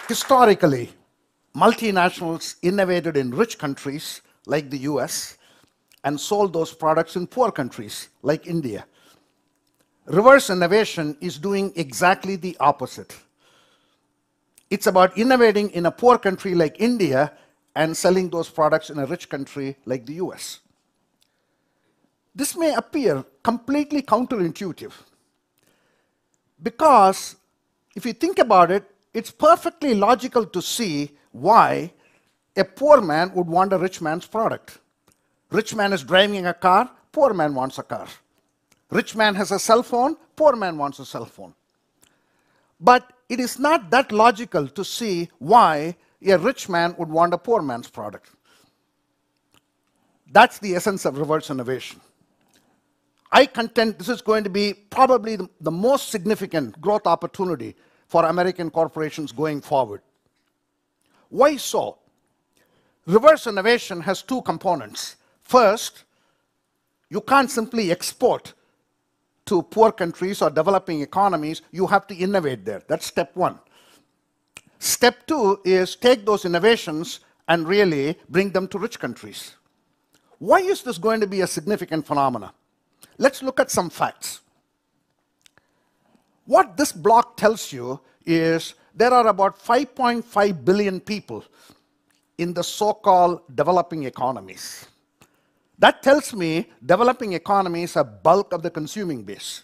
Historically, multinationals innovated in rich countries like the US and sold those products in poor countries like India. Reverse innovation is doing exactly the opposite. It's about innovating in a poor country like India and selling those products in a rich country like the US. This may appear completely counterintuitive because if you think about it, it's perfectly logical to see why a poor man would want a rich man's product. Rich man is driving a car, poor man wants a car. Rich man has a cell phone, poor man wants a cell phone. But it is not that logical to see why a rich man would want a poor man's product. That's the essence of reverse innovation. I contend this is going to be probably the most significant growth opportunity for American corporations going forward. Why so? Reverse innovation has two components. First, you can't simply export to poor countries or developing economies. You have to innovate there. That's step one. Step two is take those innovations and really bring them to rich countries. Why is this going to be a significant phenomenon? Let's look at some facts. What this block tells you is there are about 5.5 billion people in the so-called developing economies. That tells me developing economies are bulk of the consuming base.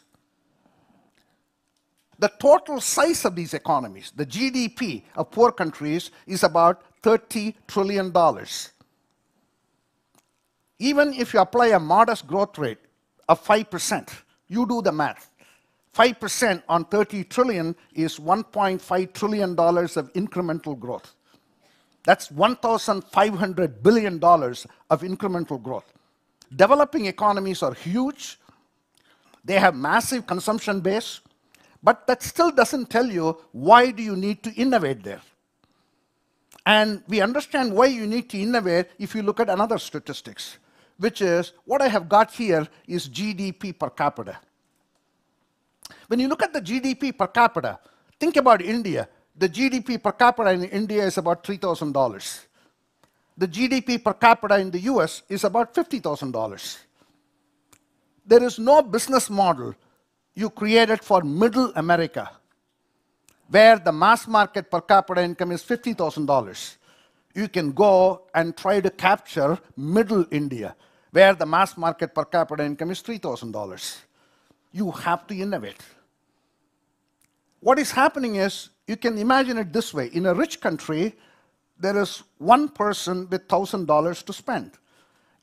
The total size of these economies, the GDP of poor countries, is about $30 trillion. Even if you apply a modest growth rate of 5%, you do the math. 5% on 30 trillion is $1.5 trillion of incremental growth. That's $1,500 billion of incremental growth. Developing economies are huge. They have massive consumption base, but that still doesn't tell you why do you need to innovate there. And we understand why you need to innovate if you look at another statistics, which is what I have got here is GDP per capita. When you look at the GDP per capita, think about India. The GDP per capita in India is about $3,000. The GDP per capita in the US is about $50,000. There is no business model you created for middle America, where the mass market per capita income is $50,000. You can go and try to capture middle India, where the mass market per capita income is $3,000. You have to innovate. What is happening is, you can imagine it this way. In a rich country, there is one person with $1,000 to spend.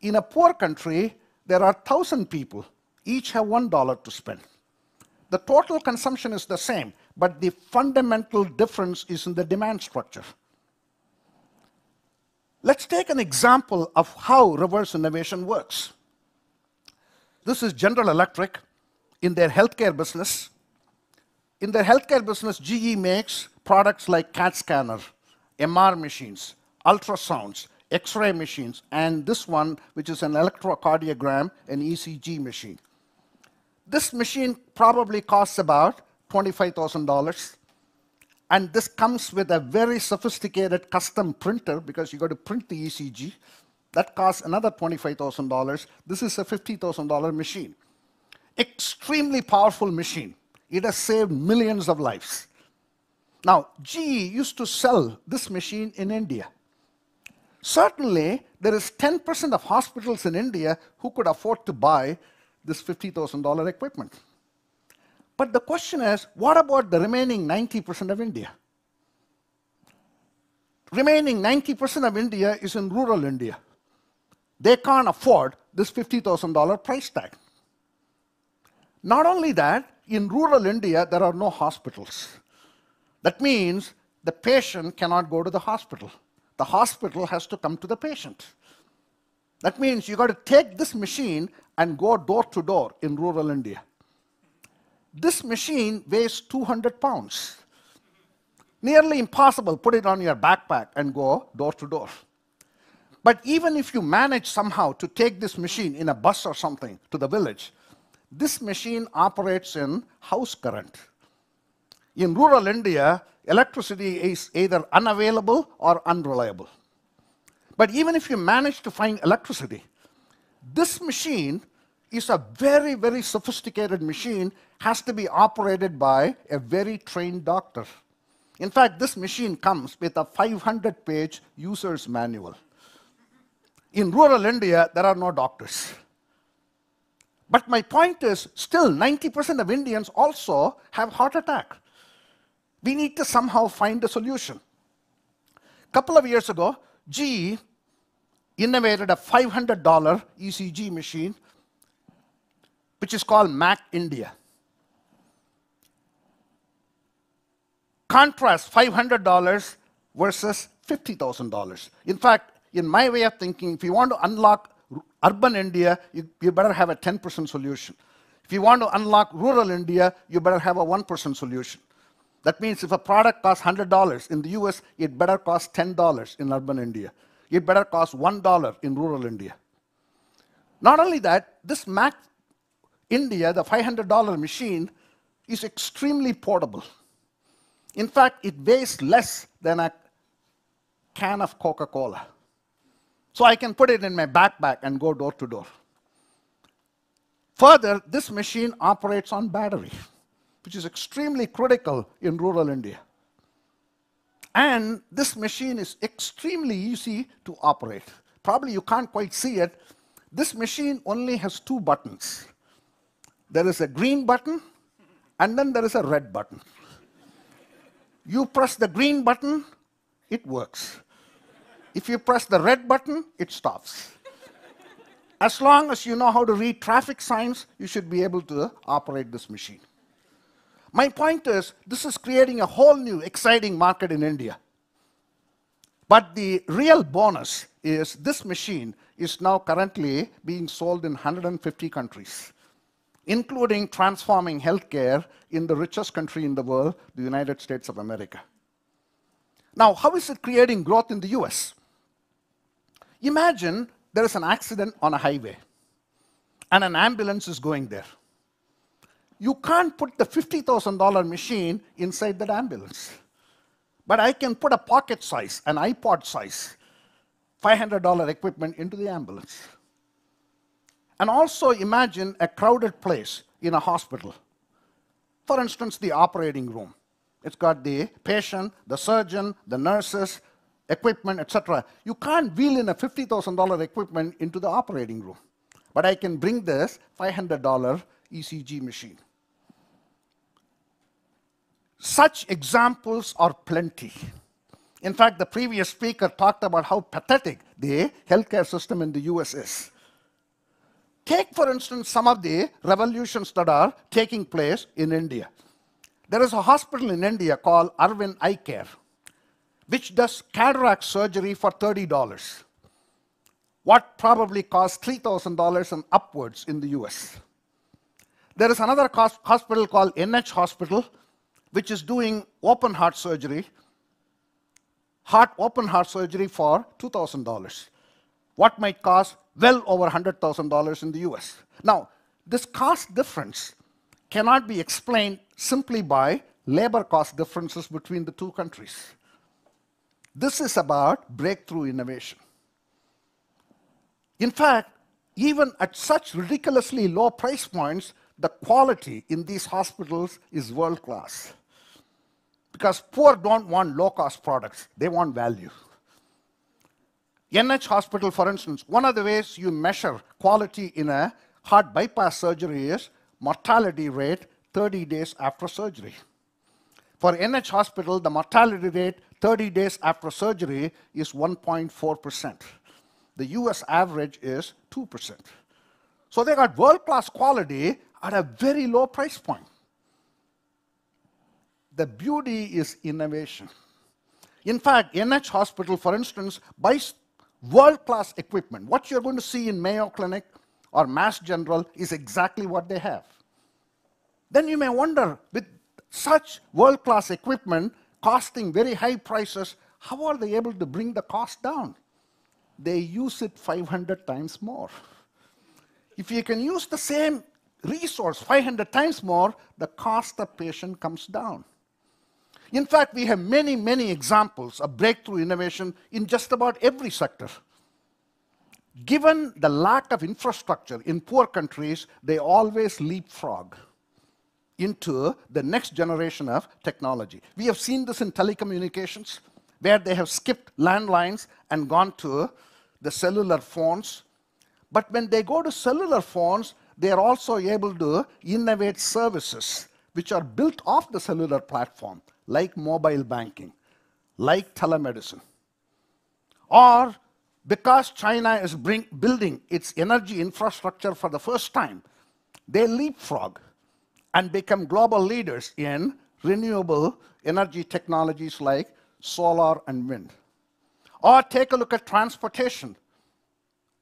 In a poor country, there are 1,000 people. Each have $1 to spend. The total consumption is the same, but the fundamental difference is in the demand structure. Let's take an example of how reverse innovation works. This is General Electric in their healthcare business. In their healthcare business, GE makes products like CAT scanner, MR machines, ultrasounds, X-ray machines, and this one, which is an electrocardiogram, an ECG machine. This machine probably costs about $25,000. And this comes with a very sophisticated custom printer because you got to print the ECG. That costs another $25,000. This is a $50,000 machine. Extremely powerful machine. It has saved millions of lives. Now, GE used to sell this machine in India. Certainly, there is 10% of hospitals in India who could afford to buy this $50,000 equipment. But the question is, what about the remaining 90% of India? Remaining 90% of India is in rural India. They can't afford this $50,000 price tag. Not only that, in rural India, there are no hospitals. That means the patient cannot go to the hospital. The hospital has to come to the patient. That means you got to take this machine and go door to door in rural India. This machine weighs 200 pounds. Nearly impossible, put it on your backpack and go door to door. But even if you manage somehow to take this machine in a bus or something to the village, this machine operates in house current. In rural India, electricity is either unavailable or unreliable. But even if you manage to find electricity, this machine is a very, very sophisticated machine, has to be operated by a very trained doctor. In fact, this machine comes with a 500-page user's manual. In rural India, there are no doctors. But my point is, still 90% of Indians also have heart attack. We need to somehow find a solution. A couple of years ago, GE innovated a $500 ECG machine, which is called Mac India. Contrast $500 versus $50,000. In fact, in my way of thinking, if you want to unlock urban India, you better have a 10% solution. If you want to unlock rural India, you better have a 1% solution. That means if a product costs $100 in the US, it better cost $10 in urban India. It better cost $1 in rural India. Not only that, this Mac India, the $500 machine, is extremely portable. In fact, it weighs less than a can of Coca-Cola. So I can put it in my backpack and go door to door. Further, this machine operates on battery, which is extremely critical in rural India. And this machine is extremely easy to operate. Probably you can't quite see it. This machine only has 2 buttons. There is a green button, and then there is a red button. You press the green button, it works. If you press the red button, it stops. As long as you know how to read traffic signs, you should be able to operate this machine. My point is, this is creating a whole new exciting market in India. But the real bonus is this machine is now currently being sold in 150 countries, including transforming healthcare in the richest country in the world, the United States of America. Now, how is it creating growth in the US? Imagine there is an accident on a highway, and an ambulance is going there. You can't put the $50,000 machine inside that ambulance. But I can put a pocket size, an iPod size, $500 equipment into the ambulance. And also imagine a crowded place in a hospital. For instance, the operating room. It's got the patient, the surgeon, the nurses, equipment, etc. You can't wheel in a $50,000 equipment into the operating room. But I can bring this $500 ECG machine. Such examples are plenty. In fact, the previous speaker talked about how pathetic the healthcare system in the US is. Take, for instance, some of the revolutions that are taking place in India. There is a hospital in India called Arvind Eye Care, which does cataract surgery for $30, what probably costs $3,000 and upwards in the US. There is another hospital called NH Hospital, which is doing open heart surgery for $2,000, what might cost well over $100,000 in the US. Now, this cost difference cannot be explained simply by labor cost differences between the two countries. This is about breakthrough innovation. In fact, even at such ridiculously low price points, the quality in these hospitals is world class. Because poor don't want low-cost products, they want value. NH Hospital, for instance, one of the ways you measure quality in a heart bypass surgery is mortality rate 30 days after surgery. For NH Hospital, the mortality rate 30 days after surgery is 1.4%. The US average is 2%. So they got world-class quality at a very low price point. The beauty is innovation. In fact, NH Hospital, for instance, buys world-class equipment. What you're going to see in Mayo Clinic or Mass General is exactly what they have. Then you may wonder, with such world-class equipment, costing very high prices, how are they able to bring the cost down? They use it 500 times more. If you can use the same resource 500 times more, the cost of patient comes down. In fact, we have many, many examples of breakthrough innovation in just about every sector. Given the lack of infrastructure in poor countries, they always leapfrog into the next generation of technology. We have seen this in telecommunications, where they have skipped landlines and gone to the cellular phones. But when they go to cellular phones, they are also able to innovate services which are built off the cellular platform, like mobile banking, like telemedicine. Or because China is building its energy infrastructure for the first time, they leapfrog and become global leaders in renewable energy technologies like solar and wind. Or take a look at transportation.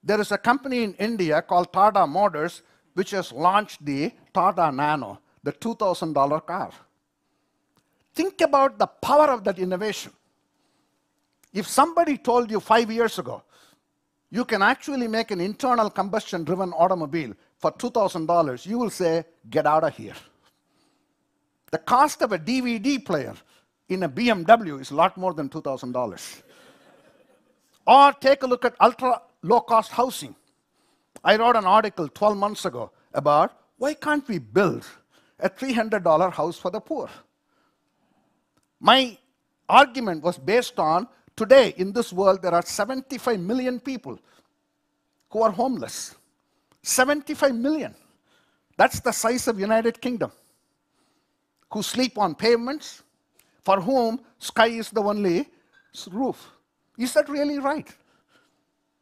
There is a company in India called Tata Motors which has launched the Tata Nano, the $2,000 car. Think about the power of that innovation. If somebody told you 5 years ago, you can actually make an internal combustion driven automobile for $2,000, you will say, get out of here. The cost of a DVD player in a BMW is a lot more than $2,000. Or take a look at ultra low cost housing. I wrote an article 12 months ago about why can't we build a $300 house for the poor? My argument was based on today in this world there are 75 million people who are homeless. 75 million. That's the size of United Kingdom. Who sleep on pavements, for whom sky is the only roof. Is that really right?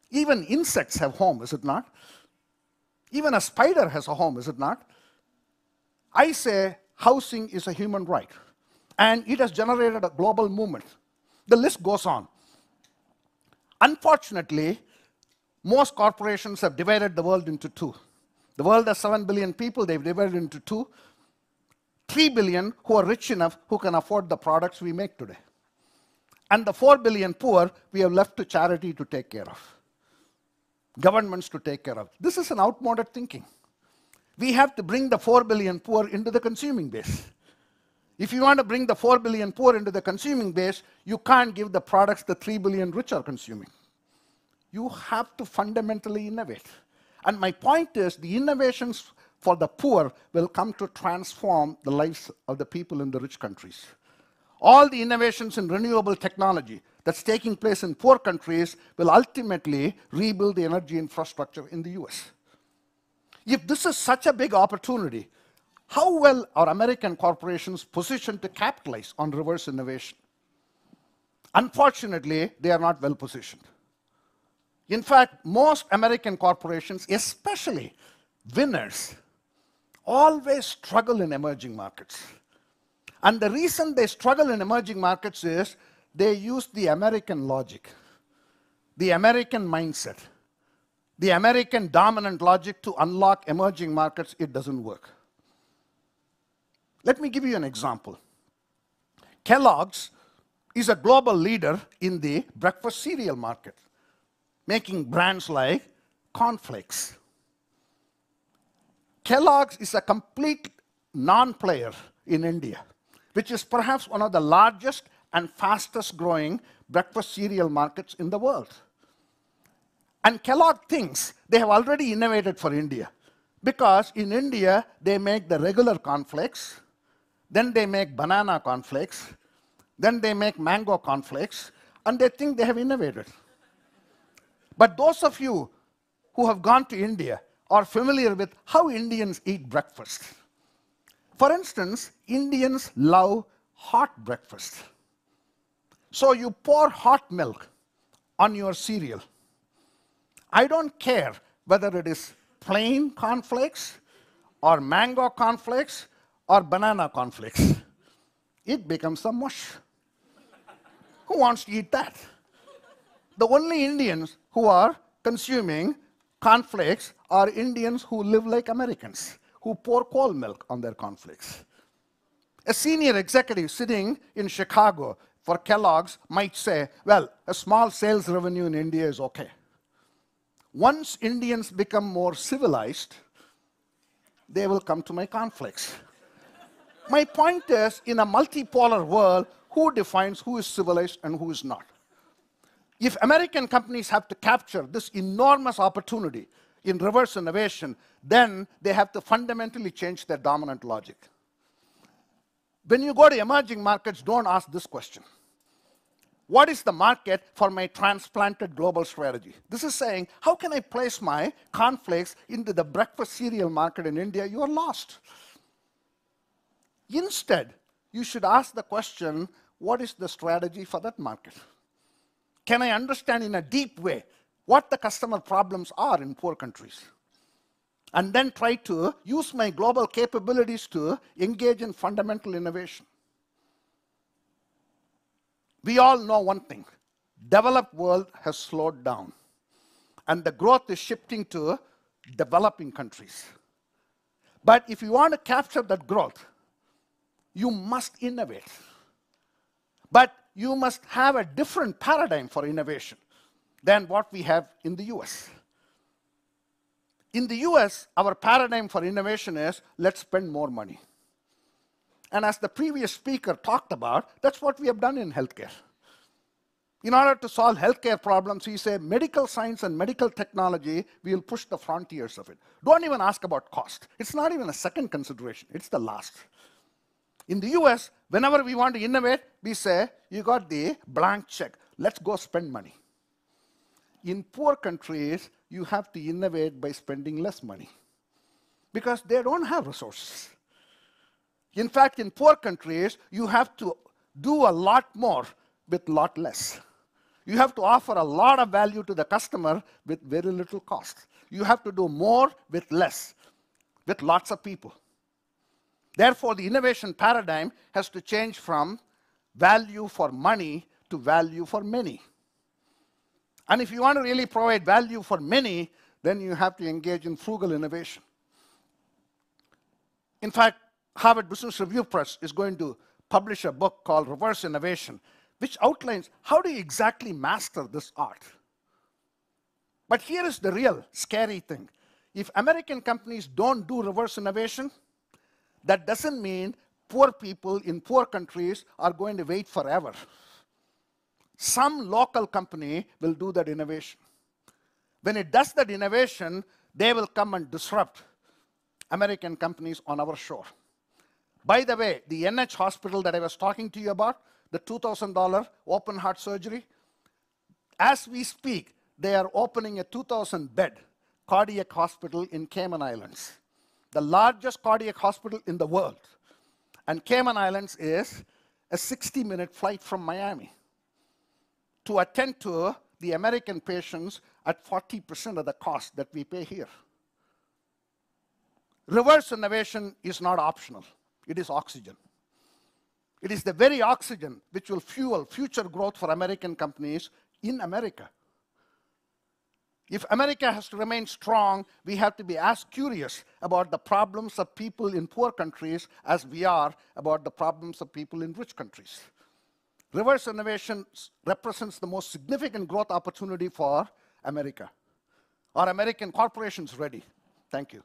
Even insects have home, is it not? Even a spider has a home, is it not? I say housing is a human right, and it has generated a global movement. The list goes on. Unfortunately, most corporations have divided the world into two. The world has 7 billion people, they've divided into two. 3 billion who are rich enough who can afford the products we make today. And the 4 billion poor we have left to charity to take care of. Governments to take care of. This is an outmoded thinking. We have to bring the 4 billion poor into the consuming base. If you want to bring the 4 billion poor into the consuming base, you can't give the products the 3 billion rich are consuming. You have to fundamentally innovate. And my point is, the innovations for the poor will come to transform the lives of the people in the rich countries. All the innovations in renewable technology that's taking place in poor countries will ultimately rebuild the energy infrastructure in the US. If this is such a big opportunity, how well are American corporations positioned to capitalize on reverse innovation? Unfortunately, they are not well positioned. In fact, most American corporations, especially winners, always struggle in emerging markets. And the reason they struggle in emerging markets is they use the American logic, the American mindset, the American dominant logic to unlock emerging markets. It doesn't work. Let me give you an example. Kellogg's is a global leader in the breakfast cereal market, making brands like cornflakes. Kellogg's is a complete non-player in India, which is perhaps one of the largest and fastest growing breakfast cereal markets in the world. And Kellogg thinks they have already innovated for India, because in India they make the regular cornflakes, then they make banana cornflakes, then they make mango cornflakes, and they think they have innovated. But those of you who have gone to India are familiar with how Indians eat breakfast. For instance, Indians love hot breakfast. So you pour hot milk on your cereal. I don't care whether it is plain cornflakes or mango cornflakes or banana cornflakes. It becomes a mush. Who wants to eat that? The only Indians who are consuming cornflakes are Indians who live like Americans, who pour cold milk on their cornflakes. A senior executive sitting in Chicago for Kellogg's might say, well, a small sales revenue in India is okay. Once Indians become more civilized, they will come to my conflicts. My point is, in a multipolar world, who defines who is civilized and who is not? If American companies have to capture this enormous opportunity in reverse innovation, then they have to fundamentally change their dominant logic. When you go to emerging markets, don't ask this question. What is the market for my transplanted global strategy? This is saying, how can I place my cornflakes into the breakfast cereal market in India? You are lost. Instead, you should ask the question, what is the strategy for that market? Can I understand in a deep way what the customer problems are in poor countries? And then try to use my global capabilities to engage in fundamental innovation. We all know one thing. Developed world has slowed down. And the growth is shifting to developing countries. But if you want to capture that growth, you must innovate. But you must have a different paradigm for innovation than what we have in the US. In the US, our paradigm for innovation is, let's spend more money. And as the previous speaker talked about, that's what we have done in healthcare. In order to solve healthcare problems, we say medical science and medical technology, we will push the frontiers of it. Don't even ask about cost. It's not even a second consideration. It's the last. In the US, whenever we want to innovate, we say, you got the blank check. Let's go spend money. In poor countries, you have to innovate by spending less money because they don't have resources. In fact, in poor countries, you have to do a lot more with a lot less. You have to offer a lot of value to the customer with very little cost. You have to do more with less, with lots of people. Therefore, the innovation paradigm has to change from value for money to value for many. And if you want to really provide value for many, then you have to engage in frugal innovation. In fact, Harvard Business Review Press is going to publish a book called Reverse Innovation, which outlines how do you exactly master this art. But here is the real scary thing. If American companies don't do reverse innovation, that doesn't mean poor people in poor countries are going to wait forever. Some local company will do that innovation. When it does that innovation, they will come and disrupt American companies on our shore. By the way, the NH hospital that I was talking to you about, the $2,000 open heart surgery, as we speak, they are opening a 2,000-bed cardiac hospital in Cayman Islands, the largest cardiac hospital in the world. And Cayman Islands is a 60-minute flight from Miami to attend to the American patients at 40% of the cost that we pay here. Reverse innovation is not optional. It is oxygen. It is the very oxygen which will fuel future growth for American companies in America. If America has to remain strong, we have to be as curious about the problems of people in poor countries as we are about the problems of people in rich countries. Reverse innovation represents the most significant growth opportunity for America. Are American corporations ready? Thank you.